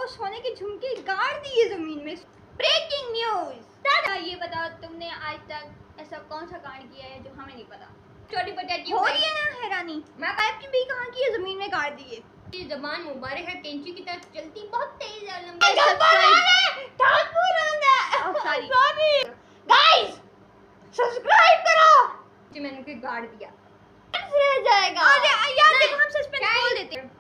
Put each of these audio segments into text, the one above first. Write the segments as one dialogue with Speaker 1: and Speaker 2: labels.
Speaker 1: वो सोने के झुमके गाड़ दिए जमीन में। Breaking news. ये बताओ तुमने आज तक ऐसा कौन सा कांड किया है जो हमें नहीं पता? छोटी बताती हो रही है ना हैरानी। मैं आपने भी कहा कि ये जमीन में गाड़ दिए।
Speaker 2: ये जबान मुबारक है, कैंची की तरह चलती, बहुत तेज है, लंबी।
Speaker 1: गाइस सब्सक्राइब करो।
Speaker 2: मैंने कोई गाड़ दिया
Speaker 1: रह जाएगा। अरे यार देखो हम सस्पेंस खोल देते हैं।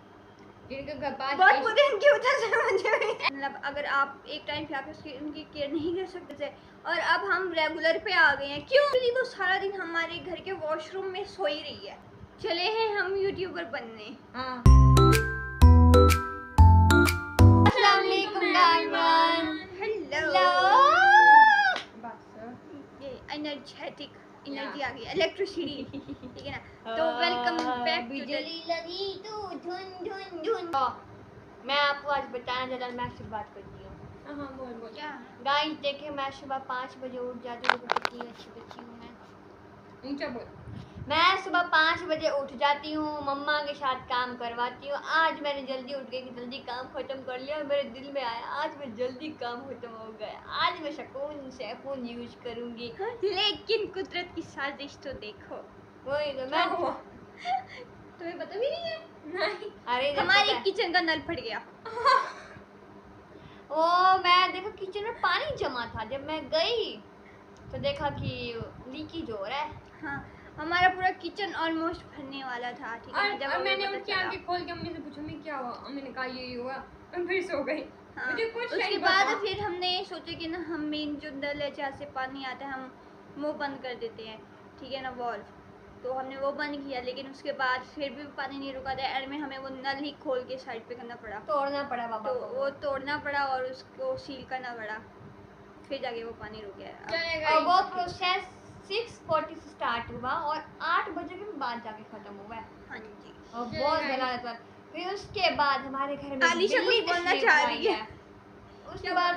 Speaker 2: जिनका घर पास
Speaker 1: बहुत बुरे इनके उधर से मुझे मतलब अगर आप एक टाइम पे आके उसकी उनकी केयर नहीं कर सकते थे और अब हम रेगुलर पे आ गए हैं। क्यों? क्योंकि वो सारा दिन हमारे घर के वॉशरूम में सोई रही है। चले हैं हम यूट्यूबर बनने।
Speaker 2: हाँ।
Speaker 1: अस्सलाम वालेकुम गाइस। हेलो। ये एनर्जेटिक एनर्जी आ गई, इलेक्ट्रिसिटी। ठीक है ना? तो वेलकम बैक टू
Speaker 2: बिजली लगी तो धुन धुन धुन। मैं आपको आज बताना चला, मैं आपसे बात करती हूँ। हाँ बोल बोल।
Speaker 1: क्या
Speaker 2: गाइस देखे, मैं सुबह 5 बजे उठ जाती हूँ। कितनी अच्छी बच्ची हूँ मैं। ऊंचा बोल। मैं सुबह 5 बजे उठ जाती हूँ, मम्मा के साथ काम करवाती हूँ। आज मैंने जल्दी उठ गई कि जल्दी काम खत्म कर लिया और मेरे दिल में आया आज मैं जल्दी काम खत्म हो गया, आज मैं सुकून से फोन यूज करूँगी।
Speaker 1: लेकिन कुदरत की साजिश तो देखो।
Speaker 2: वही तो मैं
Speaker 1: तुम्हें पता भी नहीं है?
Speaker 2: नहीं। अरे
Speaker 1: हमारे किचन का नल फट गया।
Speaker 2: ओ मैं देखो किचन में पानी जमा था, जब मैं गई तो देखा कि लीकेज हो रहा है।
Speaker 1: हाँ हमारा पूरा किचन ऑलमोस्ट भरने वाला था। ठीक है ना?
Speaker 2: और मैंने उनकी आंखें खोल के अम्मी से पूछा मैं क्या हुआ, अम्मी ने कहा ये हुआ और फिर सो गई।
Speaker 1: हाँ।
Speaker 2: मुझे कुछ
Speaker 1: उसके
Speaker 2: नहीं
Speaker 1: बाद
Speaker 2: पता।
Speaker 1: फिर हमने सोचा कि ना हम मेन जो नल है जहाँ से पानी आता है हम वो बंद कर देते हैं। ठीक है ना? वॉल्व तो हमने वो बंद किया, लेकिन उसके बाद फिर भी पानी नहीं रुका था। एंड में हमें वो नल ही खोल के साइड पे करना पड़ा,
Speaker 2: तोड़ना पड़ा बाबा
Speaker 1: तो
Speaker 2: को।
Speaker 1: वो तोड़ना पड़ा और उसको सील करना पड़ा, फिर जाके वो पानी रुक गया।
Speaker 2: चलेगा। और वो प्रोसेस 6:40 से स्टार्ट हुआ और 8 बजे के बाद जाके खत्म हुआ है।
Speaker 1: हाँ जी।
Speaker 2: और बहुत गलत बात। फिर उसके बाद हमारे घर में
Speaker 1: आलिशा कुछ बोलना चाह रही है।
Speaker 2: उसके बाद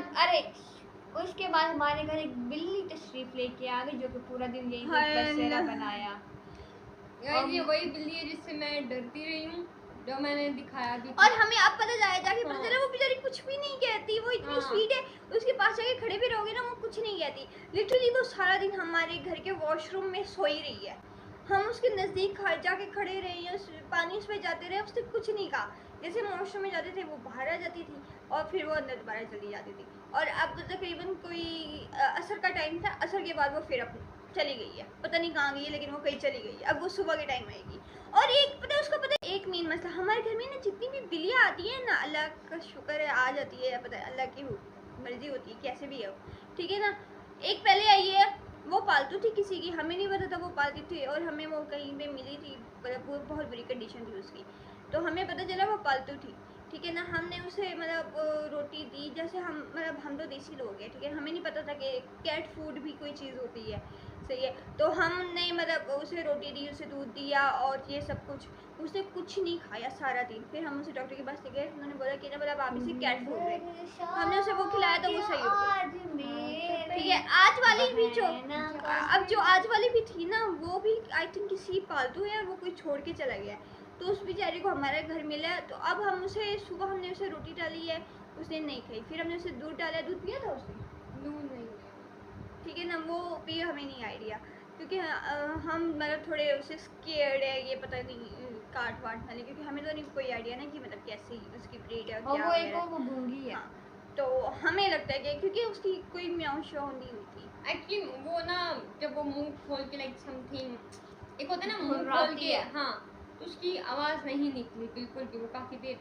Speaker 2: उसके बाद हमारे घर एक बिल्ली तशरीफ लेके आ गई जो कि पूरा दिन यही बसेरा बनाया। ये वही बिल्ली है जिससे मैं डरती रही हूँ, जो मैंने दिखाया भी।
Speaker 1: और हमें अब पता जाके पता चला वो बेचारी कुछ भी नहीं कहती। वो इतनी स्वीट है, उसके पास जाके खड़े भी रहोगे ना वो कुछ नहीं कहती। लिटरली वो सारा दिन हमारे घर के वॉशरूम में सोई रही है। हम उसके नज़दीक जाके खड़े रहे या पानी उस पर जाते रहे, उसने कुछ नहीं कहा। जैसे हम वॉशरूम में जाते थे वो बाहर आ जाती थी और फिर वो अंदर दोबारा चली जाती थी। और अब तो तकरीबन कोई असर का टाइम था, असर के बाद वो फिर अब चली गई है, पता नहीं कहाँ गई है, लेकिन वो कहीं चली गई है। अब वो सुबह के टाइम आएगी। और एक पता है उसका पता है एक मेन मसला हमारे घर में ना, जितनी भी बिल्लियाँ आती है ना, अल्लाह का शुक्र है आ जाती है, पता है अल्लाह की मर्जी होती है कैसे भी है वो। ठीक है ना? एक पहले आई है, वो पालतू थी किसी की, हमें नहीं पता था वो पालती थी और हमें वो कहीं पे मिली थी, मतलब वो बहुत बुरी कंडीशन थी उसकी, तो हमें पता चला वो पालतू थी। ठीक है ना? हमने उसे मतलब रोटी दी, जैसे हम मतलब हम तो देसी लोग हैं। ठीक है? हमें नहीं पता था कि कैट फूड भी कोई चीज़ होती है। सही है? तो हमने मतलब उसे रोटी दी, उसे दूध दिया और ये सब कुछ। उसने कुछ नहीं खाया सारा दिन। फिर हम उसे डॉक्टर के पास ले गए, उन्होंने बोला कि ना मतलब आप इसे कैट फूड है। हमने उसे वो खिलाया तो वो सही हो गई। ठीक है? आज वाली भी जो आज वाली भी थी ना, वो भी आई थिंक किसी पालतू है और वो कोई छोड़ के चला गया। तो उस बेचारे को हमारा घर मिला, तो अब हम उसे सुबह हमने उसे रोटी डाली है, उसने नहीं खाई। फिर हमने उसे दूध डाला, दूध पिया था उसने?
Speaker 2: दूध नहीं।
Speaker 1: ठीक है ना? वो भी हमें नहीं आइडिया, क्योंकि हम मतलब थोड़े उसे स्केर्ड है, ये पता नहीं काट वाट वाले, क्योंकि हमें तो नहीं कोई आइडिया ना कि मतलब कैसी उसकी ब्रीड है और क्या
Speaker 2: वो गूंगी है।
Speaker 1: हाँ, तो हमें लगता है कि क्योंकि उसकी कोई म्याऊ श्याऊ नहीं हुई थी
Speaker 2: एक्चुअली वो ना जब वो मुंह खोल के लाइक समथिंग एक होता है ना मुंह खोल के, हाँ, तो उसकी आवाज़ नहीं निकली बिल्कुल भी। वो काफ़ी देर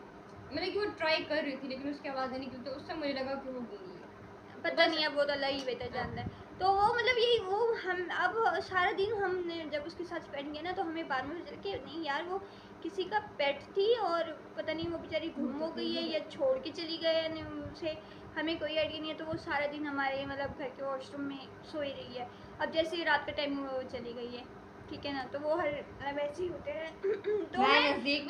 Speaker 2: मतलब कि वो ट्राई कर रही थी लेकिन उसकी आवाज़ नहीं निकली, तो उससे मुझे लगा कि वो गूंगी है।
Speaker 1: पता नहीं है, वो तो अल्लाह ही बेहतर जानता है। तो वो मतलब यही वो हम अब सारा दिन हमने जब उसके साथ स्पेंड किया ना, तो हमें बाद में चल के नहीं यार वो किसी का पेट थी और पता नहीं वो बेचारी गुम हो गई है या छोड़ के चली गई है उसे, हमें कोई आइडिया नहीं है। तो वो सारा दिन हमारे मतलब घर के वॉशरूम में सोई रही है। अब जैसे रात के टाइम वो चली गई है, ठीक है ना, तो वो हर वैसे ही होते हैं। तो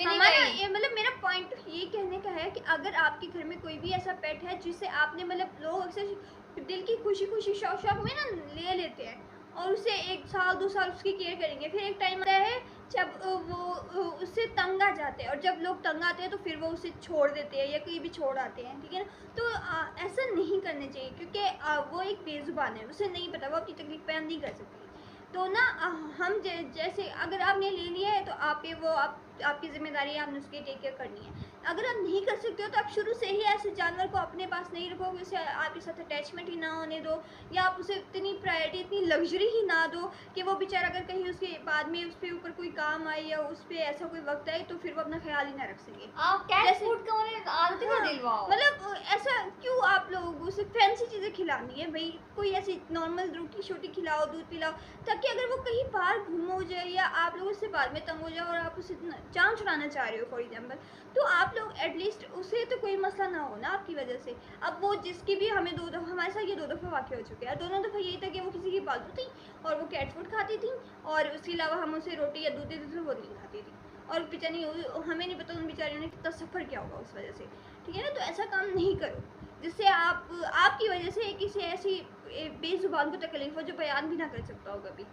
Speaker 1: हमारा ये मतलब मेरा पॉइंट ये कहने का है कि अगर आपके घर में कोई भी ऐसा पेट है जिसे आपने मतलब लोग अक्सर दिल की खुशी शौक में ना ले लेते हैं और उसे 1 साल 2 साल उसकी केयर करेंगे, फिर एक टाइम आता है जब वो उससे तंग आ जाते हैं, और जब लोग तंग आते हैं तो फिर वो उसे छोड़ देते हैं या कहीं भी छोड़ आते हैं, ठीक है ना। तो ऐसा नहीं करना चाहिए, क्योंकि वो एक बेजुबान है, उसे नहीं पता, वो अपनी तकलीफ बयान नहीं कर सकती। तो ना हम जैसे अगर आपने ले लिया है तो आप ये वो आपकी जिम्मेदारी है, आपने उसकी टेक केयर करनी है। अगर आप नहीं कर सकते हो तो आप शुरू से ही ऐसे जानवर को अपने पास नहीं रखोगे, उसे आपके साथ अटैचमेंट ही ना होने दो, या आप उसे इतनी प्रायोरिटी, इतनी लग्जरी ही ना दो कि वो बेचारा अगर कहीं उसके बाद में उसके ऊपर कोई काम आए या उस पर ऐसा कोई वक्त आए तो फिर वो अपना ख्याल ही ना रख सके।
Speaker 2: आप कैट फूड का उन्हें आदत ना दिलवाओ।
Speaker 1: मतलब ऐसा क्यों आप लोग उसे फैंसी चीज़ें खिलानी है भाई, कोई ऐसी नॉर्मल रोटी छोटी खिलाओ, दूध पिलाओ, ताकि अगर वो कहीं बाहर घूम हो जाए या आप लोग उससे बाद में तंग हो जाओ और आप उसे जान छुड़ाना चाह रहे हो फॉर एग्जाम्पल, तो आप लोग एटलीस्ट उसे तो कोई मसला ना हो ना आपकी वजह से। अब वो जिसकी भी हमें हमारे साथ ये 2 दफ़ा वाक़या हो चुके हैं, दोनों दफ़ा यही था कि वो किसी की पालतू थी और वो कैट फूड खाती थी, और उसके अलावा हम उसे रोटी या दूध देते थे वो नहीं खाती थी, और बेचारी हमें नहीं पता उन बेचारियों ने कितना सफ़र किया होगा उस वजह से, ठीक है ना। तो ऐसा काम नहीं करो जिससे आपकी वजह से किसी ऐसी बेजुबान को तकलीफ हो जो बयान भी ना कर सकता हो कभी।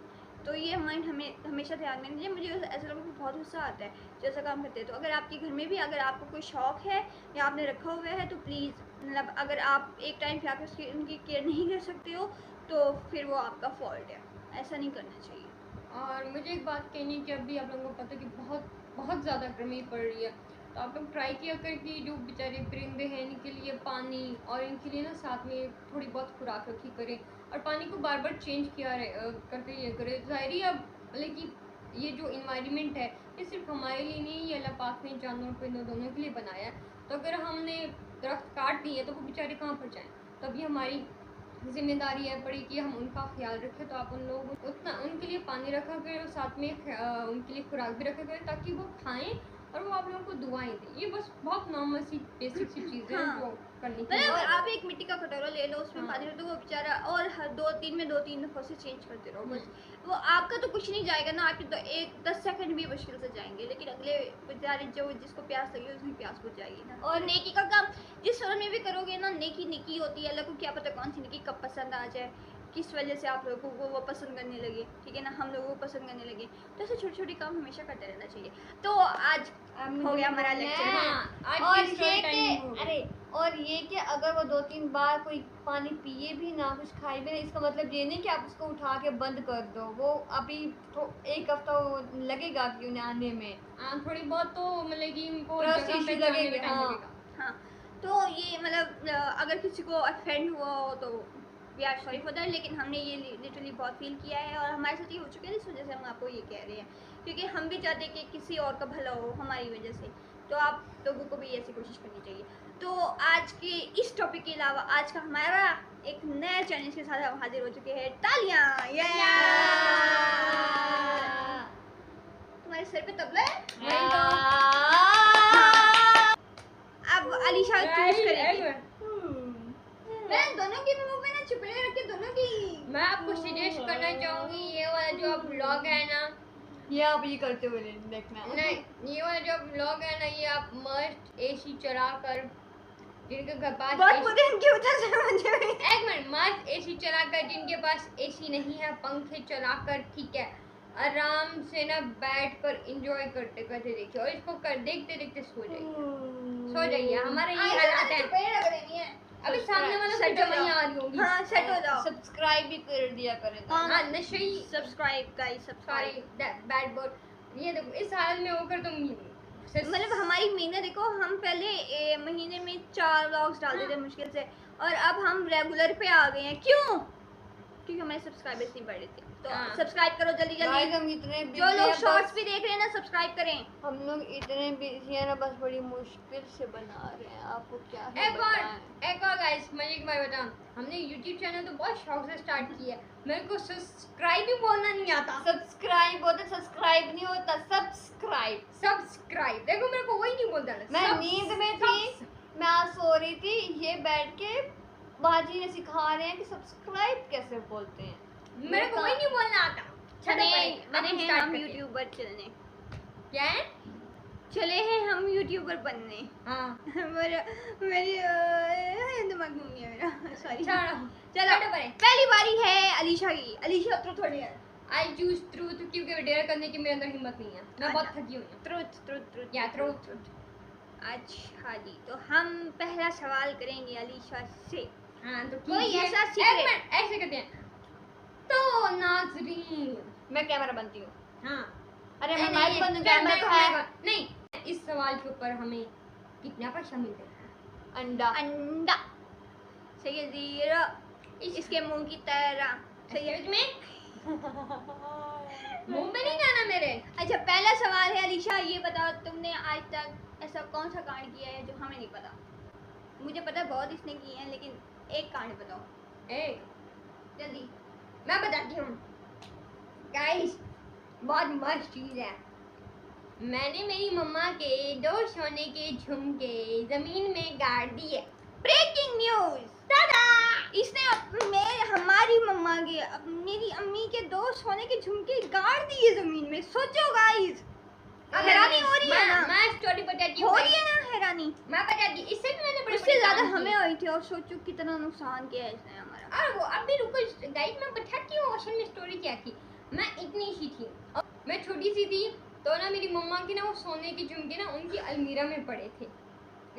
Speaker 1: तो ये माइंड हमें हमेशा ध्यान में रखिए। मुझे ऐसे लोगों को बहुत गुस्सा आता है जो ऐसा काम करते हैं। तो अगर आपके घर में भी अगर आपको कोई शौक़ है या आपने रखा हुआ है तो प्लीज़, मतलब अगर आप एक टाइम पे आकर उनकी केयर नहीं कर सकते हो तो फिर वो आपका फॉल्ट है, ऐसा नहीं करना चाहिए।
Speaker 3: और मुझे एक बात कहनी है कि अभी आप लोगों को पता है कि बहुत ज़्यादा गर्मी पड़ रही है, तो आप लोग ट्राई किया कर कि जो बेचारे परिंदे हैं इनके लिए पानी और इनके लिए ना साथ में थोड़ी बहुत खुराक रखी करें, और पानी को बार बार चेंज करते रहिए करें। ज़ाहिर है अब मतलब कि ये जो इन्वायरमेंट है ये सिर्फ हमारे लिए नहीं, ये अल्लाह पाक ने जानवरों पे दोनों के लिए बनाया है। तो अगर हमने दरख्त काट दिए तो वो बेचारे कहाँ पर जाएँ, तभी हमारी जिम्मेदारी है पड़ी कि हम उनका ख्याल रखें। तो आप उन लोग उतना उनके लिए पानी रखा करें और साथ में उनके लिए खुराक भी रखा करें ताकि वो खाएं और वो आप लोगों को दुआएं दें। ये बस बहुत नॉर्मल सी बेसिक सी चीज़ें हैं जो करनी चाहिए।
Speaker 1: मतलब आप एक मिट्टी का कटोरा ले लो, उसमें पानी रख दो, वो बेचारा, और हर 2-3 में 2-3 दफ़ा से चेंज करते रहो बस। वो आपका तो कुछ नहीं जाएगा ना, आपके तो 10 सेकंड भी मुश्किल से जाएंगे, लेकिन अगले बेचारे जिसको प्यास लगी उसकी प्यास बुझ जाएगी ना। और नेकी का काम जिस समय में भी करोगे ना, नेकी होती है। अल्लाह को क्या पता कौन सी नेकी कब पसंद आ जाए, किस वजह से आप लोगों को वो पसंद करने लगे, ठीक है ना, हम लोगों को पसंद करने लगे। तो ऐसे छोटे छोटे काम हमेशा करते रहना चाहिए। तो आज हो गया हमारा लेक्चर।
Speaker 2: और ये कि अगर वो 2-3 बार कोई पानी पिए भी ना, कुछ खाए भी ना, इसका मतलब ये नहीं कि आप उसको उठा के बंद कर दो। वो अभी तो 1 हफ्ता लगेगा कि उन्हें आने में,
Speaker 3: थोड़ी बहुत तो मतलब कि इनको
Speaker 2: लगेगा।
Speaker 1: हाँ, तो ये मतलब अगर किसी को ऑफेंड हुआ हो तो we are sorry for that, लेकिन हमने ये लिटरली बहुत फील किया है और हमारे साथ ये हो चुका है, इस वजह से हम आपको ये कह रहे हैं, क्योंकि हम भी चाहते हैं कि किसी और का भला हो हमारी वजह से। तो आप लोगों को भी ऐसी कोशिश करनी चाहिए। तो आज के इस टॉपिक के अलावा आज का हमारा एक नया चैलेंज के साथ हम हाजिर हो चुके हैं। तालियां! तुम्हारे सर पे तबला है? अब अलीशा चूज करेगी। मैं दोनों की मुंह पे ना चुपड़े रख के दोनों की।
Speaker 3: मैं आपको सजेस्ट करना चाहूँगी ये वाला जो आप व्लॉग है ना,
Speaker 2: ये आप ये करते हुए देखना।
Speaker 3: नहीं, ये वाला जो व्लॉग है ना, ये आप मस्त एसी चलाकर, जिनके घर पास एक मिनट, मस्त एसी चलाकर, जिनके पास एसी नहीं है पेंखे चलाकर, ठीक है, आराम से ना बैठ कर एंजॉय करते करते देखिए, और इसको देखते देखते सो जाइए। हमारे ये हालात है। अभी सामने वाला सेट हो आ रही होंगी।
Speaker 1: हाँ, सेट हो जाओ।
Speaker 2: सब्सक्राइब भी कर दिया करें।
Speaker 1: हाँ,
Speaker 3: नशे
Speaker 1: subscribe guys, subscribe.
Speaker 3: Bad board, ये देखो इस हाल में होकर तुम
Speaker 1: मतलब हमारी मेहनत देखो, हम पहले महीने में 4 व्लॉग्स डालते थे मुश्किल से, और अब हम रेगुलर पे आ गए हैं। क्यों? क्योंकि हमारे सब्सक्राइबर्स नहीं बढ़ रहे थे। तो सब्सक्राइब करो जल्दी जल्दी।
Speaker 2: हम इतने
Speaker 1: जो लोग शॉर्ट्स भी देख रहे हैं ना, सब्सक्राइब करें।
Speaker 2: हम लोग इतने बिजी हैं ना, बस बड़ी मुश्किल से बना रहे हैं। आपको क्या है
Speaker 3: एक और गाइस, मैं एक बार बताऊं, हमने YouTube चैनल तो बहुत शौक से स्टार्ट किया है। मेरे को सब्सक्राइब भी बोलना नहीं आता।
Speaker 2: सब्सक्राइब बोलते, सब्सक्राइब नहीं होता, सब्सक्राइब।
Speaker 3: देखो मेरे को वही नहीं बोलता।
Speaker 2: मैं नींद में थी, मैं आज सो रही थी, ये बैठ के बाजी ने सिखा रहे हैं कि सब्सक्राइब कैसे बोलते हैं।
Speaker 3: मेरे को वही नहीं बोलना आता।
Speaker 1: मैंने हम यूट्यूबर चलने।
Speaker 3: क्या है?
Speaker 1: चले हैं हम यूट्यूबर बनने।
Speaker 3: हाँ।
Speaker 1: मेरे दिमाग घूम गया मेरा। सॉरी।
Speaker 3: चलो
Speaker 1: पहली बारी है अलीशा की। अलीशा तो थोड़ी है।
Speaker 3: आई चूज ट्रूथ क्योंकि डेयर करने की मेरे अंदर हिम्मत नहीं है, मैं बहुत थकी हुई हूँ।
Speaker 1: ट्रुथ ट्रुथ ट्रुथ
Speaker 3: या ट्रूथ।
Speaker 1: अच्छा जी, तो हम पहला सवाल करेंगे अलीशा से।
Speaker 3: हाँ तो
Speaker 1: कोई
Speaker 3: कीजिए।
Speaker 1: ऐसा
Speaker 3: एक
Speaker 1: secret-
Speaker 3: मिनट, ऐसे करते हैं। तो नाज़रीन,
Speaker 2: मैं कैमरा बनती हूँ।
Speaker 3: हाँ
Speaker 2: अरे
Speaker 3: नहीं,
Speaker 2: मैं माइक
Speaker 3: नहीं,
Speaker 2: बंद
Speaker 3: मैं-
Speaker 2: कैमरा तो है।
Speaker 3: नहीं, इस सवाल के ऊपर हमें कितना पैसा मिलता है?
Speaker 2: अंडा।
Speaker 1: अंडा। सही है, 0 इसके मुंह की तरह। सही है।
Speaker 3: सच में मुंह में नहीं जाना मेरे।
Speaker 1: अच्छा, पहला सवाल है अलीशा, ये बताओ तुमने आज तक ऐसा कौन सा कांड किया है जो हमें नहीं पता? मुझे पता है बहुत इसने किए हैं, लेकिन एक कांड बताओ
Speaker 3: एक
Speaker 1: जल्दी।
Speaker 3: मैं बताती हूँ गाइस, बहुत मस्त चीज है। मैंने मेरी मम्मा के 2 सोने के झुमके जमीन में गाड़ दिए।
Speaker 1: ब्रेकिंग न्यूज, इसने हमारी मम्मा के मेरी अम्मी के 2 सोने के झुमके गाड़ दिए जमीन में। सोचो गाइस, हैरानी हो रही है ना?
Speaker 3: मैं स्टोरी बताती
Speaker 1: हो
Speaker 3: हूँ।
Speaker 1: रही है ना हैरानी?
Speaker 3: मैं बताती, इससे भी मैंने बड़े
Speaker 1: उससे
Speaker 3: बड़े
Speaker 1: ज्यादा
Speaker 3: काम
Speaker 1: हमें
Speaker 3: किए।
Speaker 1: हुई थी, और सोचो कितना नुकसान किया है इसने हमारा।
Speaker 3: और वो अभी रुको गाइस, मैं बताती हूँ असल में स्टोरी क्या थी। मैं इतनी सी थी, मैं छोटी सी थी, तो ना मेरी मम्मा के ना वो सोने के झुमके ना उनकी अलमीरा में पड़े थे।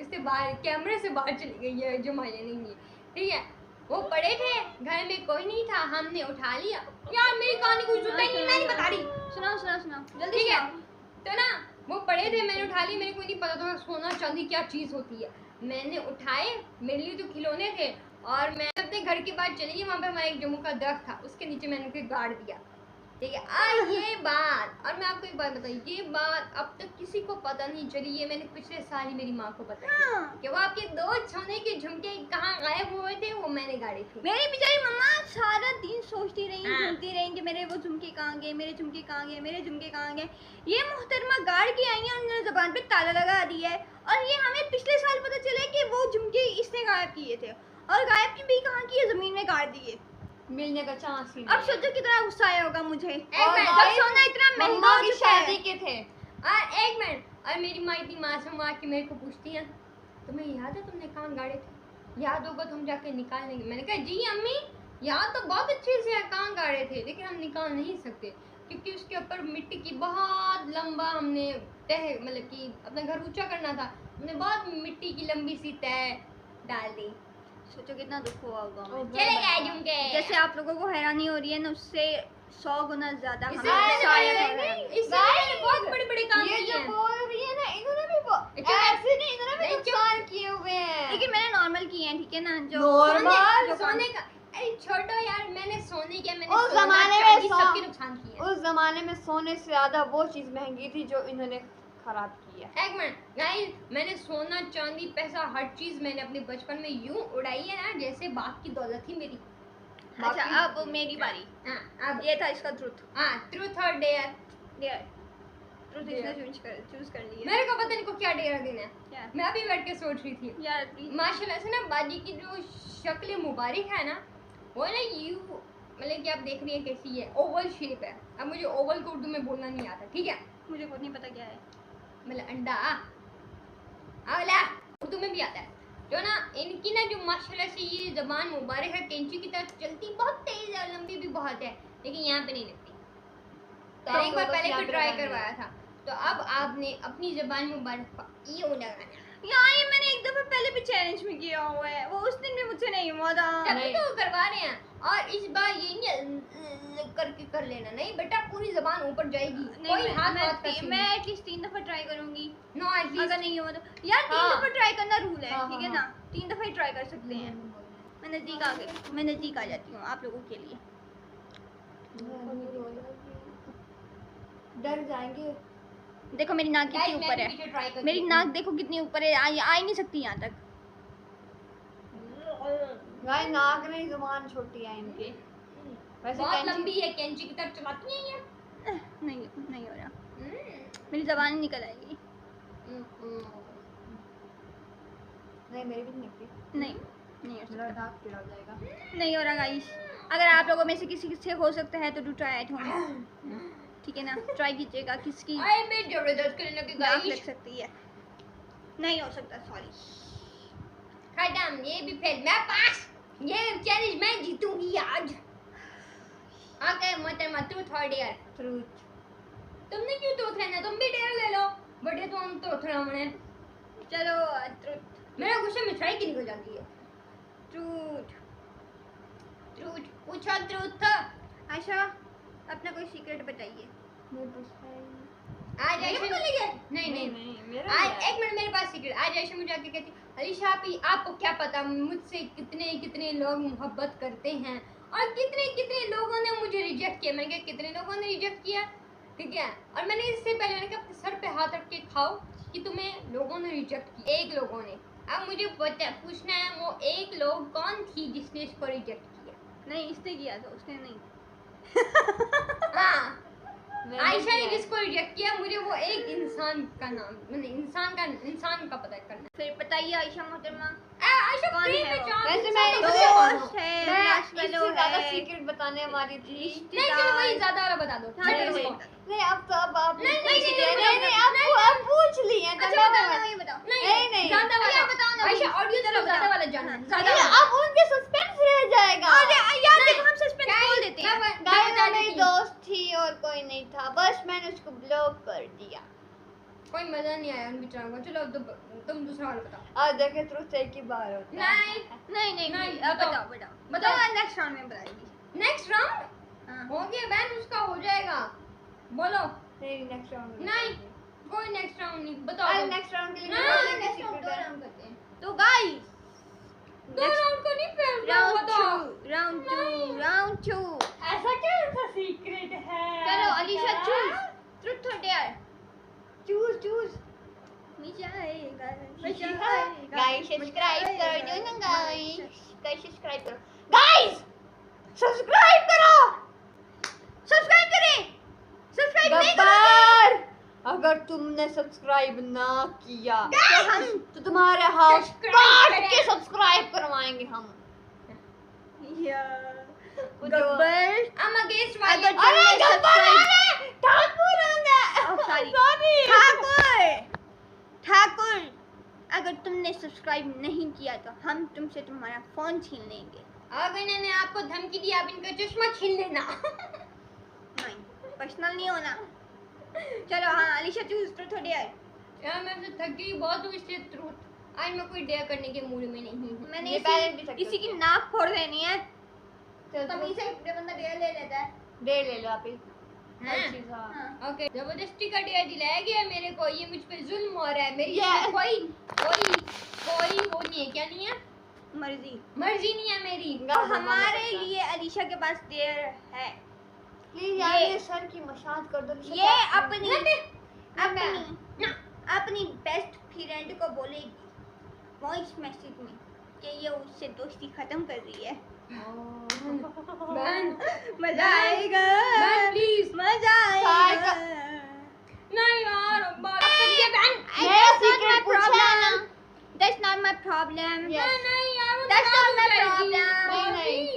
Speaker 3: इससे बाहर कैमरे से बाहर चली गई है जो मैंने नहीं है, ठीक है। वो पड़े थे, घर में कोई नहीं था, हमने उठा लिया। यार मेरी कहानी कुछ सुनता ही नहीं, मैं नहीं बता रही।
Speaker 1: सुनाओ सुनाओ सुनाओ जल्दी
Speaker 3: ठीक है,
Speaker 1: सुनाओ।
Speaker 3: तो ना वो पड़े थे, मैंने उठा लिए। मेरे को नहीं पता था सोना चांदी क्या चीज़ होती है। मैंने उठाए, मेरे लिए तो खिलौने थे, और मैं अपने घर के बाद चली गई। वहाँ पे हमारा एक जम्मू का दरख्त था, उसके नीचे मैंने उसे गाड़ दिया, ठीक है। ये बात, और मैं आपको एक बात बताऊँ, ये बात अब तक किसी को पता नहीं चली। ये मैंने पिछले साल ही मेरी माँ को बताई
Speaker 1: हाँ।
Speaker 3: कि वो आपके 2 सोने के झुमके कहाँ गायब हुए थे, वो मैंने गाड़े थे।
Speaker 1: मेरी बेचारी मम्मा सारा दिन सोचती रही,
Speaker 3: हाँ।
Speaker 1: ढूंढती रही कि मेरे वो झुमके कहाँ गए, मेरे झुमके कहाँ गए, मेरे झुमके कहाँ गए। ये मोहतरमा गाड़ के आई है, उन्होंने जबान पे ताला लगा दिया है, और ये हमें पिछले साल पता चला कि वो झुमके इसने गायब किए थे, और गायब भी कहाँ किए, जमीन में गाड़ दिए।
Speaker 2: मिलने का चांस ही
Speaker 1: अब सोचो कितना गुस्सा आया होगा मुझे।
Speaker 3: और
Speaker 1: जब सोना इतना महंगा
Speaker 2: मम्मा
Speaker 1: हो
Speaker 2: की
Speaker 1: चुका है।
Speaker 2: शादी के थे।
Speaker 3: और एक मिनट, और मेरी माँ इतनी मासूम आके मेरे को पूछती है, तुम्हें याद है तुमने कहाँ गाड़े थे? याद होगा तो हम जाके निकाल लेंगे। मैंने कहा जी अम्मी, याद तो बहुत अच्छे से है कहाँ गाड़े थे, लेकिन हम निकाल नहीं सकते क्योंकि उसके ऊपर मिट्टी की बहुत लंबा हमने तह, मतलब कि अपना घर ऊंचा करना था, हमने बहुत मिट्टी की लंबी सी तह डाल दी।
Speaker 1: सोचो कितना दुख हुआ होगा हमें।
Speaker 3: चले गए झुमके।
Speaker 1: जैसे आप लोगों को हैरानी हो रही है ना, उससे 100 गुना ज्यादा
Speaker 3: इससे
Speaker 1: हमें
Speaker 3: मैंने
Speaker 1: गुस्सा आया
Speaker 3: बड़े-
Speaker 1: होगा।
Speaker 3: इससे मैंने बहुत बड़े बड़े काम
Speaker 2: ये
Speaker 3: किए
Speaker 2: जो
Speaker 3: हैं।
Speaker 2: बोल रही है ना, इन्होंने भी
Speaker 3: अच्छा,
Speaker 2: ऐसे नहीं, इन्होंने भी
Speaker 3: नहीं,
Speaker 2: नुकसान किए हुए हैं।
Speaker 1: लेकिन मैंने नॉर्मल किए हैं, ठीक है ना? जो
Speaker 2: Normal?
Speaker 1: जो
Speaker 3: सोने का, अरे छोड़ो यार, मैंने सोने क्या, मैंने
Speaker 2: उस
Speaker 3: सोना,
Speaker 2: जमाने में
Speaker 3: चांदी
Speaker 2: सो-
Speaker 3: सबके नुकसान किए।
Speaker 2: उस जमाने में सोने से ज्यादा वो चीज महंगी थी जो इन्होंने खराब की है।
Speaker 3: एक मिनट गाइस, मैंने सोना चांदी पैसा हर चीज मैंने अपने बचपन में यूं उड़ाई है ना जैसे बाप की दौलत थी मेरी।
Speaker 1: अच्छा, अब मेरी बारी।
Speaker 3: हाँ, अब
Speaker 1: ये था इसका ट्रुथ।
Speaker 3: हाँ, ट्रूथ और डेयर।
Speaker 1: डेयर, ट्रुथ इसने चूज कर लिया।
Speaker 3: मेरे को पता नहीं को क्या डेयर देना है।
Speaker 1: क्या
Speaker 3: मैं अभी बैठ के सोच रही थी,
Speaker 1: यार प्लीज।
Speaker 3: माशाल्लाह से ना बाजी की जो शक्ल मुबारक है ना, वो ना यू, मतलब कि आप देख रही हैं कैसी है, ओवल शेप है। अब मुझे ओवल को उर्दू में बोलना नहीं आता, ठीक है,
Speaker 1: मुझे खुद नहीं पता क्या है।
Speaker 3: मतलब अंडा आला उर्दू में भी आता है। जो ना इनकी ना जो माशाल्लाह से ये जबान मुबारक है, कैंची की तरह चलती, बहुत तेज है, लंबी भी बहुत है, लेकिन यहाँ पे नहीं लगती। तो एक बार पहले भी ट्राई करवाया था, तो अब आपने अपनी जबान मुबारक पर ये लगाना।
Speaker 1: यार ये मैंने एक दफा पहले भी चैलेंज में किया हुआ है, वो उस दिन भी मुझसे नहीं हुआ था।
Speaker 3: तभी तो करवा रहे हैं, और इस बार ये नहीं करके कर लेना, नहीं बेटा पूरी जबान ऊपर जाएगी, कोई हाथ वाथ का सीन
Speaker 1: मैं एटलीस्ट 3 दफा ट्राई करूंगी।
Speaker 3: Know at least.
Speaker 1: अगर नहीं हुआ तो यार 3
Speaker 2: हाँ।
Speaker 1: दफा ट्राई करना रूल है,
Speaker 2: हाँ,
Speaker 1: ठीक है
Speaker 2: हाँ,
Speaker 1: ना? 3 दफा ही ट्राई कर सकते हैं। मैं नजदीक आ गई, मैं नजदीक आ जाती हूँ आप लोगों के लिए।
Speaker 2: डर जाएंगे।
Speaker 1: देखो मेरी नाक कितनी ऊपर है, मेरी नाक देखो कितनी ऊपर है, आ ही नहीं सकती यहाँ तक।
Speaker 2: भाई नाक नहीं, जुबान छोटी है इनकी। वैसे
Speaker 3: बहुत
Speaker 2: कैंची-
Speaker 3: लंबी है, कैंची की तरफ चलाती हैं ये।
Speaker 1: नहीं हो रहा, मेरी जबान ही निकल आएगी।
Speaker 2: नहीं मेरी भी नहीं निकली।
Speaker 1: नहीं नहीं हो
Speaker 2: मेरा
Speaker 1: सकता,
Speaker 2: नाक टेढ़ा हो जाएगा।
Speaker 1: नहीं हो रहा गाइस। अगर आप लोगों में से किसी से हो सकता है तो डू ट्राई एट होम, ठीक है ना? ट्राई कीजिएगा, किसकी
Speaker 3: आई मैं जबरदस्त करने की
Speaker 1: नाक लग
Speaker 3: गाइस।
Speaker 1: सकती है। नहीं हो सकता, सॉरी।
Speaker 3: खत्म, ये भी फेल, मैं पास, ये चैलेंज मैं जीतूंगी आज। ओके मोहतरमा ट्रूथ और डेयर।
Speaker 2: ट्रूथ।
Speaker 3: तुमने क्यों ट्रूथ लेना, तुम भी डेयर ले लो। बड़े तो हम ट्रूथ रहे।
Speaker 1: चलो ट्रूथ।
Speaker 3: मेरा गुस्सा मिठाई की निकल जाती है।
Speaker 1: ट्रूथ।
Speaker 3: ट्रूथ पूछो, ट्रूथ था।
Speaker 1: आयशा अपना कोई सीक्रेट बताइए।
Speaker 3: आज आयशा नहीं
Speaker 2: मेरा
Speaker 3: आज एक मिनट, मेरे पास सीक्रेट। आज आयशा मुझे आके कहती, अलीशा आपको क्या पता मुझसे कितने कितने लोग मोहब्बत करते हैं और कितने कितने लोगों ने मुझे रिजेक्ट किया। मैंने कहा कितने लोगों ने रिजेक्ट किया, ठीक है। और मैंने इससे पहले मैंने कहा अपने सर पे हाथ रख के खाओ कि तुम्हें लोगों ने रिजेक्ट किया। एक लोगों ने। अब मुझे पूछना है वो एक लोग कौन थी जिसने इसको रिजेक्ट किया।
Speaker 1: नहीं इसने किया था, उसने नहीं।
Speaker 3: हाँ आयशा ने जिसको रिजेक्ट किया, मुझे वो एक इंसान का नाम, मैंने इंसान का पता करना है।
Speaker 1: फिर बताइए आयशा मोहतरमा।
Speaker 3: आयशा
Speaker 1: कौन
Speaker 3: प्लीज
Speaker 1: है वो?
Speaker 3: पहचान।
Speaker 2: वैसे मैं
Speaker 1: दोस्त है,
Speaker 2: मैं
Speaker 1: मार्शमेलो
Speaker 2: इससे ज्यादा
Speaker 1: है,
Speaker 2: सीक्रेट बताने वाली थी।
Speaker 3: नहीं चलो वही ज्यादा वाला बता दो।
Speaker 1: हाँ,
Speaker 3: चलो
Speaker 1: नहीं,
Speaker 3: इसको।
Speaker 2: नहीं अब तो अब
Speaker 3: नहीं,
Speaker 2: पूछ
Speaker 3: नहीं,
Speaker 2: लिया।
Speaker 3: नहीं,
Speaker 2: नहीं
Speaker 3: नहीं,
Speaker 2: अब पूछ लिया तो
Speaker 1: अच्छा बताओ
Speaker 2: मैं-
Speaker 1: ना, वही बताओ।
Speaker 2: नहीं।
Speaker 3: ज्यादा वाला
Speaker 1: बताओ ना,
Speaker 3: आयशा
Speaker 1: please।
Speaker 3: ऑडियंस
Speaker 1: चलो
Speaker 3: को ज्यादा
Speaker 1: बताओ।
Speaker 3: वाला जानना है,
Speaker 1: हाँ,
Speaker 3: ज्यादा
Speaker 2: नहीं,
Speaker 3: वाला।
Speaker 2: अब उनके सस्पेंस रह जाएगा।
Speaker 1: अरे यार देखो हम सस्पेंस खोल देते हैं।
Speaker 2: गाइस मेरी दोस्त थी और कोई नहीं था, बस मैंने उसको ब्लॉक कर दिया।
Speaker 3: कोई मजा नहीं आया उन बेचारों को। चलो तुम दूसरा वाला बताओ।
Speaker 2: और देखे ट्रूथ एक ही बार होता है।
Speaker 1: नहीं
Speaker 3: नहीं,
Speaker 1: अब
Speaker 3: बताओ।
Speaker 1: बताओ नेक्स्ट राउंड में बताएगी।
Speaker 3: नेक्स्ट राउंड
Speaker 1: हाँ।
Speaker 3: हो गया बैन, उसका हो जाएगा। बोलो।
Speaker 2: नहीं नेक्स्ट राउंड
Speaker 3: नहीं कोई नेक्स्ट राउंड नहीं, बताओ।
Speaker 2: अरे
Speaker 3: तुम।
Speaker 2: नेक्स्ट राउंड के लिए
Speaker 3: नहीं,
Speaker 2: मैं बोलूंगी
Speaker 3: next
Speaker 2: secret
Speaker 3: round,
Speaker 2: है।
Speaker 3: round करते हैं।
Speaker 1: तो गाइस
Speaker 3: दो राउंड को नहीं पहले
Speaker 1: राउंड
Speaker 3: बताओ।
Speaker 1: 2 राउंड 2
Speaker 3: ऐसा क्या सा सीक्रेट है?
Speaker 1: चलो अलीशा चूज ट्रूथ और डेयर।
Speaker 2: चूज
Speaker 1: मजा आएगा
Speaker 2: गाइस सब्सक्राइब कर दो ना गाइस सब्सक्राइब करो गाइस सब्सक्राइब करो
Speaker 1: सब्सक्राइब करें। सब्सक्राइब नहीं
Speaker 2: गब्बर अगर तुमने सब्सक्राइब ना किया तो तुम्हारे हाथ
Speaker 3: Subscribe
Speaker 2: काट
Speaker 3: करें।
Speaker 2: के सब्सक्राइब करवाएंगे हम।
Speaker 1: Gabbar
Speaker 3: I'm against violence.
Speaker 1: अगर
Speaker 2: अरे
Speaker 1: तुमने
Speaker 2: गब्बर
Speaker 1: सब्सक्राइब
Speaker 2: ठाकुर
Speaker 1: सॉरी ठाकुर अगर तुमने सब्सक्राइब नहीं किया तो हम तुमसे तुम्हारा फोन छीन लेंगे।
Speaker 3: अब इन्होंने आपको धमकी दी, आप इनका चश्मा छीन लेना।
Speaker 1: नहीं पर्सनल नहीं होना। चलो हाँ अलीशा चूज ट्रूथ और डेयर।
Speaker 3: यार मैं तो थक गई बहुत हूँ, इसलिए ट्रूथ। आज मैं कोई डेयर करने के मूड में नहीं हूँ।
Speaker 1: मैंने
Speaker 2: ये parent भी सकते
Speaker 1: किसी की
Speaker 2: हैं।
Speaker 1: नाक फोड़ देनी है।
Speaker 2: चल
Speaker 1: तभी से बंदा डेयर ले लेता है।
Speaker 2: डेढ़ ले लो आप ही
Speaker 3: हाँ।
Speaker 2: हर चीज हाँ
Speaker 1: हाँ।
Speaker 3: ओके जबरदस्ती का डेयर दिलाया गया है मेरे को, ये मुझ पे जुल्म हो रहा है। मेरी
Speaker 2: Yes.
Speaker 3: इसमें कोई वो नहीं है, क्या नहीं है,
Speaker 1: मर्जी।
Speaker 3: मर्जी नहीं है मेरी।
Speaker 1: तो हमारे लिए अलीशा के पास डेयर है।
Speaker 2: प्लीज यार
Speaker 1: ये-
Speaker 2: ये सर की मसाज कर दो।
Speaker 1: ये अपनी बेस्ट फ्रेंड को बोलेगी वॉइस मैसेज में कि ये उससे दोस्ती खत्म कर रही है।
Speaker 3: बहन
Speaker 1: मजा आएगा।
Speaker 3: बहन प्लीज।
Speaker 1: मजा आएगा।
Speaker 3: नहीं यार बात करिए बहन।
Speaker 2: मेरा सीक्रेट पूछा है ना।
Speaker 1: That's not my problem.
Speaker 2: Yes.
Speaker 3: नहीं यार वो
Speaker 1: That's
Speaker 3: नाराज
Speaker 1: not my
Speaker 3: हो जाएगी।
Speaker 1: problem.
Speaker 2: नहीं।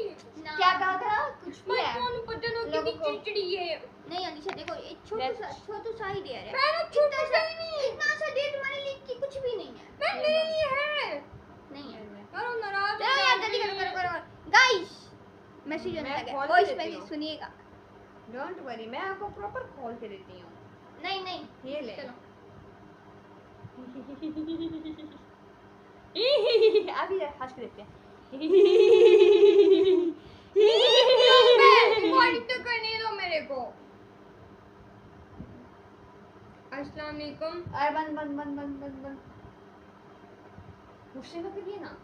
Speaker 1: No.
Speaker 2: क्या कहा था कुछ भी
Speaker 3: मैं
Speaker 2: है
Speaker 3: कौन पता ना
Speaker 2: लोगों
Speaker 3: कितनी
Speaker 2: को-
Speaker 3: चिड़चिड़ी है।
Speaker 1: नहीं अलीशा देखो एक छोटू सा ही डेयर है।
Speaker 3: मैंने छोटा सा ही नहीं।
Speaker 1: इतना सा डेयर तुम्हारे लिए कि कुछ भी नहीं है।
Speaker 3: मैं मेरे लिए है।
Speaker 1: नहीं है।
Speaker 3: यार वो नाराज हो
Speaker 1: चलो यार जल्दी
Speaker 3: जाएगी।
Speaker 1: करो गाइस मैसेज होने
Speaker 2: मैं
Speaker 1: लगा
Speaker 2: खोल के
Speaker 1: वॉइस
Speaker 2: देती
Speaker 1: मैसेज
Speaker 2: हूँ।
Speaker 1: सुनिएगा।
Speaker 2: डोंट वरी मैं आपको प्रॉपर खोल के देती हूँ।
Speaker 1: नहीं
Speaker 2: ये ले
Speaker 1: चलो
Speaker 2: अभी हंस के देखते हैं।
Speaker 3: रिकॉर्डिंग तो करने दो मेरे को। अस्सलाम वालेकुम।
Speaker 2: अरे बंद गुस्से में करिए ना।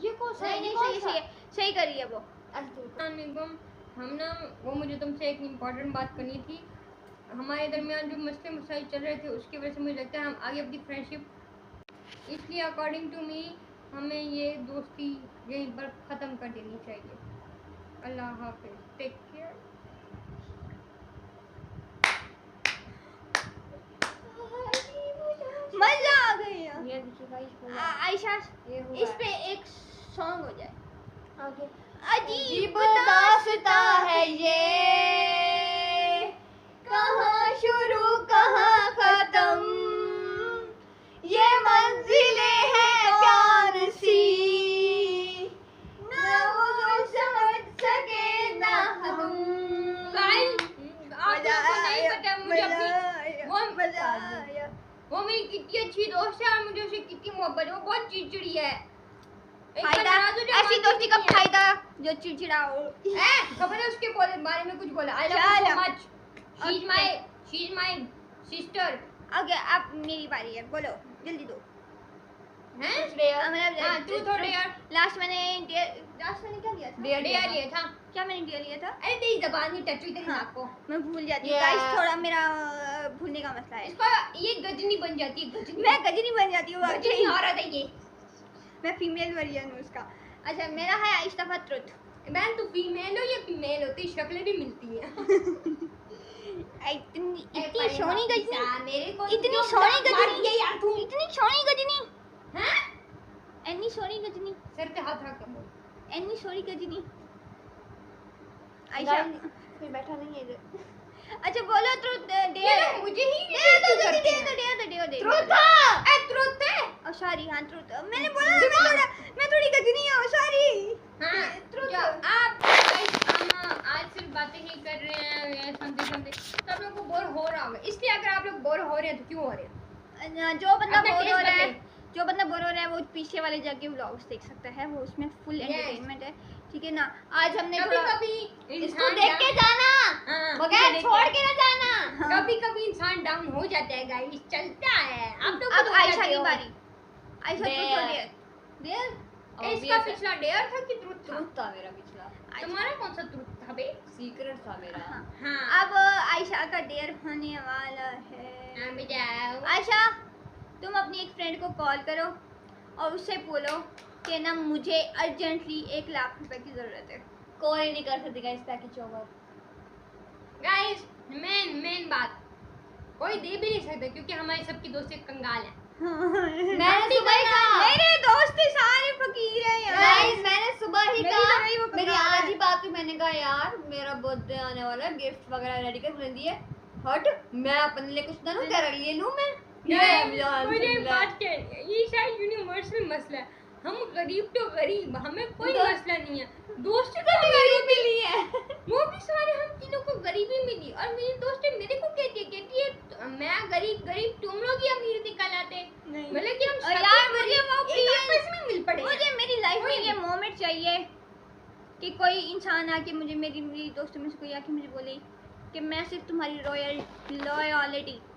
Speaker 2: ये कौन सा
Speaker 1: नहीं नहीं सही करी है वो।
Speaker 3: अस्सलाम वालेकुम। हम ना वो मुझे तुमसे एक इम्पोर्टेंट बात करनी थी। हमारे दरमियान जो मसले मसाइल चल रहे थे उसकी वजह से मुझे लगता है हम आगे अपनी फ्रेंडशिप, इसलिए अकॉर्डिंग टू मी हमें ये दोस्ती यहीं पर ख़त्म कर देनी चाहिए। अल्लाह हाफिज़, टेक केयर।
Speaker 1: मजा आ गया।
Speaker 2: ये देखिए गाइस
Speaker 1: आयशा
Speaker 2: ये हुआ
Speaker 1: इस पे एक सॉन्ग हो जाए।
Speaker 2: आगे
Speaker 1: अजीब
Speaker 2: दास्ता है ये कहाँ शुरू कहाँ खत्म ये मंजिलें हैं प्यार सी न वो समझ सके ना हम
Speaker 3: मोहब्बत, वो बहुत चिड़चिड़ी है। एक
Speaker 1: फायदा
Speaker 3: बार नाराज हो जाए,
Speaker 1: ऐसी दोस्ती का
Speaker 3: मानती नहीं है।
Speaker 1: फायदा जो चिड़चिड़ा हो।
Speaker 3: खबर है उसके बारे में कुछ बोला। आई लव
Speaker 1: चलो।
Speaker 3: So much, she is my sister.
Speaker 1: Okay अब मेरी बारी है, बोलो जल्दी दो।
Speaker 3: हैं?
Speaker 1: मतलब
Speaker 3: ट्रूथ और डेयर।
Speaker 1: लास्ट मैंने क्या लिया था?
Speaker 3: डेयर लिया था।
Speaker 1: क्या मैंने डेयर लिया था?
Speaker 3: अरे तेरी जबान ही टच हुई तेरी
Speaker 1: हाँ।
Speaker 3: नाक को।
Speaker 1: मैं भूल जाती हूँ
Speaker 2: Yeah.
Speaker 1: गाइस, थोड़ा मेरा भूलने का मसला है।
Speaker 3: इसका ये गजनी बन जाती है, गजनी।
Speaker 1: मैं गजनी बन जाती हूँ
Speaker 3: गजनी
Speaker 1: वाकई।
Speaker 3: औरत है ये।
Speaker 1: मैं फीमेल वर्जन हूँ उसका। अच्छा मेरा है आइश्ता ट्रुथ।
Speaker 3: बहन तू फीमेल हो या फीमेल हो, तेरी शक्लें भी मिलती हैं।
Speaker 1: इतनी सोनी गजनी,
Speaker 3: मेरे को
Speaker 1: इतनी सोनी गजनी,
Speaker 3: यार तू।
Speaker 1: इतनी सोनी गजनी,
Speaker 3: हैं?
Speaker 1: एनी सोनी गजनी,
Speaker 3: सर पे हाथ रख के बोल।
Speaker 1: एनी सोनी गजनी। आयशा
Speaker 2: कोई बैठा नहीं है इधर।
Speaker 1: अच्छा बोलो ट्रुथ
Speaker 3: ये
Speaker 1: डेयर।
Speaker 3: लोग मुझे ही
Speaker 1: डेयर दो जल्दी,
Speaker 3: करते
Speaker 1: डेयर
Speaker 3: हैं।
Speaker 1: दो, डेयर दो, डेयर दो।
Speaker 3: ट्रुथ है, ट्रुथ है।
Speaker 1: ओ सॉरी, हाँ ट्रुथ। मैंने बोला ना मैं थोड़ी गजनी हूँ, सॉरी।
Speaker 3: हाँ,
Speaker 1: ट्रुथ।
Speaker 3: जो आप guys, हम आज सिर्फ बातें ही कर रहे हैं समथिंग तो आप लोगों को बोर हो रहा होगा। इसलिए अगर आप लोग बोर हो रहे हैं तो क्यों हो रहे हैं?
Speaker 1: जो बंदा
Speaker 3: अपना
Speaker 1: बोर
Speaker 3: taste
Speaker 1: हो रहा है,
Speaker 3: बताइए।
Speaker 1: जो बंदा बोर हो रहा है वो पीछे वाले जाके व्लॉग्स देख सकता है, वो उसमें फुल
Speaker 3: Yes.
Speaker 1: एंटरटेनमेंट है, ठीक है ना। आज हमने
Speaker 3: कभी
Speaker 1: थोड़ा
Speaker 3: कभी
Speaker 2: इसको देख के जाना,
Speaker 3: हाँ,
Speaker 2: बगैर छोड़ के ना जाना।
Speaker 1: हाँ।
Speaker 3: कभी कभी इंसान डाउन हो जाता है गाइस, चलता है। आप लोग
Speaker 1: अब आयशा की बारी। आयशा ट्रुथ और
Speaker 2: डेयर।
Speaker 1: डेयर।
Speaker 3: इसका
Speaker 2: Obvious है।
Speaker 3: पिछला डेयर था कि ट्रुथ था?
Speaker 2: ट्रूथ था मेरा पिछला,
Speaker 3: तुम्हारा कौन सा ट्रुथ था बे?
Speaker 2: सीक्रेट था मेरा।
Speaker 1: हाँ।
Speaker 3: हाँ,
Speaker 1: अब आयशा का डेयर होने वाला है।
Speaker 3: बताओ।
Speaker 1: आयशा तुम अपनी एक फ्रेंड को कॉल करो और उससे बोलो कि ना मुझे अर्जेंटली 1 लाख रुपए की जरूरत है।
Speaker 2: कोई नहीं कर सकती guys package over.
Speaker 3: Guys main बात कोई दे भी नहीं सकता क्योंकि हमारी सबकी दोस्तें कंगाल हैं।
Speaker 2: मैंने सुबह ही कहा,
Speaker 1: मेरे दोस्त सारे फकीर हैं यार।
Speaker 2: गाइस मैंने सुबह ही
Speaker 1: मेरी
Speaker 2: कहा,
Speaker 1: तरह ही वो
Speaker 2: मेरी
Speaker 1: कंगाल
Speaker 2: आज
Speaker 1: है।
Speaker 2: ही बात हुई, मैंने कहा यार मेरा बर्थडे आने वाला है, गिफ्ट वगैरह रेडी कर तूने दिए, हट मैं अपने लिए कुछ ना लूं, तेरे लिए लूं मैं।
Speaker 3: मुझे एक बात कहनी है, ये शायद यूनिवर्सल मसला है। हम गरीब तो गरीब, हमें कोई मसला नहीं है। दोस्ती तो गरीब
Speaker 2: मिली है।
Speaker 3: वो भी सारे हम तीनों को गरीबी मिली और मेरी दोस्तें मेरे को कहती है मैं गरीब तुम लोग ही अमीर निकल आते।
Speaker 1: नहीं।
Speaker 3: मतलब कि हम
Speaker 1: और
Speaker 3: सब
Speaker 1: यार
Speaker 3: लोग
Speaker 1: मुझे वो
Speaker 3: एक आपस में मिल पड़े हैं।
Speaker 1: मुझे मेरी लाइफ में ये मोमेंट चाहिए कि कोई इंसान आके मुझे मेरी दोस्तों में से कोई आके मुझे बोले कि मैं सिर्फ तुम्हारी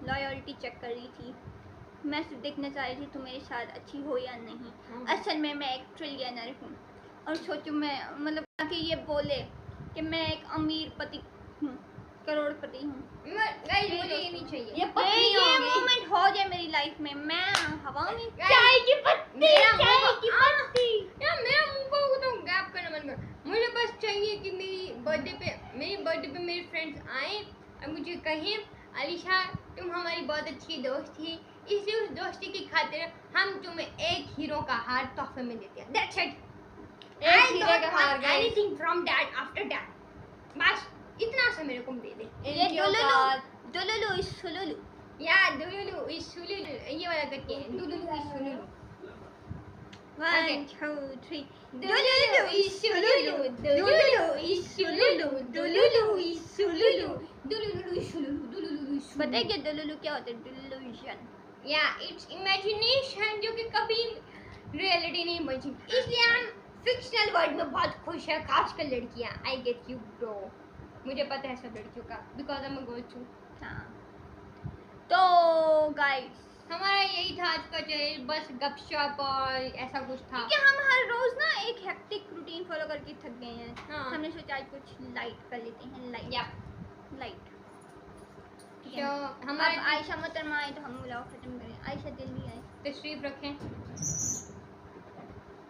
Speaker 1: लॉयल्टी चेक कर रही थी, मैं सिर्फ देखना चाह रही थी तुम मेरे साथ अच्छी हो या नहीं। असल में मैं एक ट्रिलियनर हूँ और सोचो मैं मतलब कि ये बोले कि मैं एक अमीर पति हूँ, करोड़पति हूँ।
Speaker 3: गाइस मुझे ये नहीं चाहिए।
Speaker 2: ये पत्नी
Speaker 1: ये
Speaker 2: होगी।
Speaker 1: मोमेंट हो जाए मेरी लाइफ में, मैं हवा में
Speaker 2: चाय की पत्ती,
Speaker 3: मेरा
Speaker 2: चाय
Speaker 3: मुंह-
Speaker 2: की
Speaker 3: हाँ।
Speaker 2: पत्ती।
Speaker 3: यार मेरा मुंह को तो गैप करना बंद कर। मुझे बस चाहिए कि मेरी बर्थडे पे मेरे फ्रेंड्स आए और मुझे कहें अलीशा तुम हमारी बहुत अच्छी दोस्त थी, इसलिए उस दोस्ती की खातिर हम तुम्हें एक हीरो का हार तोहफे में देते हैं। That's it.
Speaker 2: एक
Speaker 3: I
Speaker 2: हीरे
Speaker 3: don't
Speaker 2: का हार
Speaker 3: want
Speaker 2: guys।
Speaker 3: anything from that after that. बस इतना सा मेरे को दे दे।
Speaker 1: ये
Speaker 2: इनके औकात।
Speaker 1: दुलुलु इस सुलुलु।
Speaker 3: या दुलुलु इस सुलुलु ये वाला करके दुलुलु इस सुलुलु।
Speaker 1: 1 2 3
Speaker 3: दुलुलु इस सुलुलु दुलुलु इस सुलुलु दुलुलु इस सुलुलु दुलुलु इस सुलुलु दुलुलु इस सुलुलु।
Speaker 1: पता है क्या दुलुलु क्या होता है? डिल्यूजन।
Speaker 3: या इट्स इमेजिनेशन जो कि कभी रियलिटी नहीं बची, इसलिए हम फिक्शनल वर्ल्ड में बहुत खुश है, खासकर लड़कियां। आई गेट यू ब्रो, मुझे पता है सब लड़कियों का because I am a girl too.
Speaker 1: हाँ तो गाइस
Speaker 3: हमारा यही था आज का चैलेंज, बस गपशप और ऐसा कुछ था।
Speaker 1: क्योंकि हम हर रोज ना एक हेक्टिक रूटीन फॉलो करके थक गए हैं।
Speaker 3: हाँ।
Speaker 1: हमने सोचा आज कुछ लाइट कर लेते हैं। लाइट ठीक है।
Speaker 3: तो
Speaker 1: अब
Speaker 3: हमारे
Speaker 1: आयशा मोहतरमा आए तो हम व्लॉग खत्म करें। आयशा जल्दी आए।
Speaker 3: तशरीफ रखें।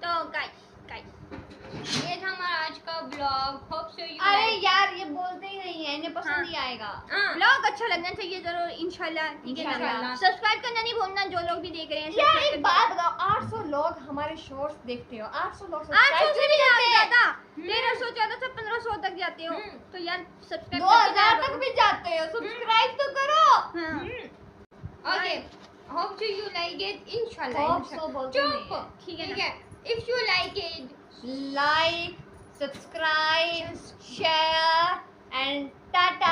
Speaker 1: तो गाइस
Speaker 3: ये था हमारा आज का ब्लॉग। होप सो यू
Speaker 2: अरे यार ये बोलते ही नहीं है, इन्हें
Speaker 1: हाँ।
Speaker 2: पसंद ही आएगा।
Speaker 1: व्लॉग अच्छा लगना चाहिए जरूर इंशाल्लाह, ठीक है ना।
Speaker 3: इंशाल्लाह।
Speaker 1: सब्सक्राइब करना नहीं भूलना जो लोग भी देख रहे हैं।
Speaker 2: यार
Speaker 1: subscribe
Speaker 2: एक
Speaker 1: करना।
Speaker 2: बात बताओ, 800 लोग हमारे शॉर्ट्स देखते हो, 800 लोग
Speaker 1: 800
Speaker 2: सब्सक्राइब
Speaker 1: से
Speaker 2: क्यों
Speaker 1: भी
Speaker 2: नहीं करते?
Speaker 1: ज्यादा 1300 ज्यादा से 1500 तक जाते हो।
Speaker 3: हम्म।
Speaker 1: तो यार सब्सक्राइब
Speaker 2: 2000 तक भी जाते हो, सब्सक्राइब तो करो।
Speaker 3: Okay hope so you like it इंशाल्लाह।
Speaker 2: Hope so बोलते नहीं है।
Speaker 1: ठीक है
Speaker 3: ठीक
Speaker 1: ना।
Speaker 3: है। If you like it
Speaker 2: Like, subscribe, share and tata.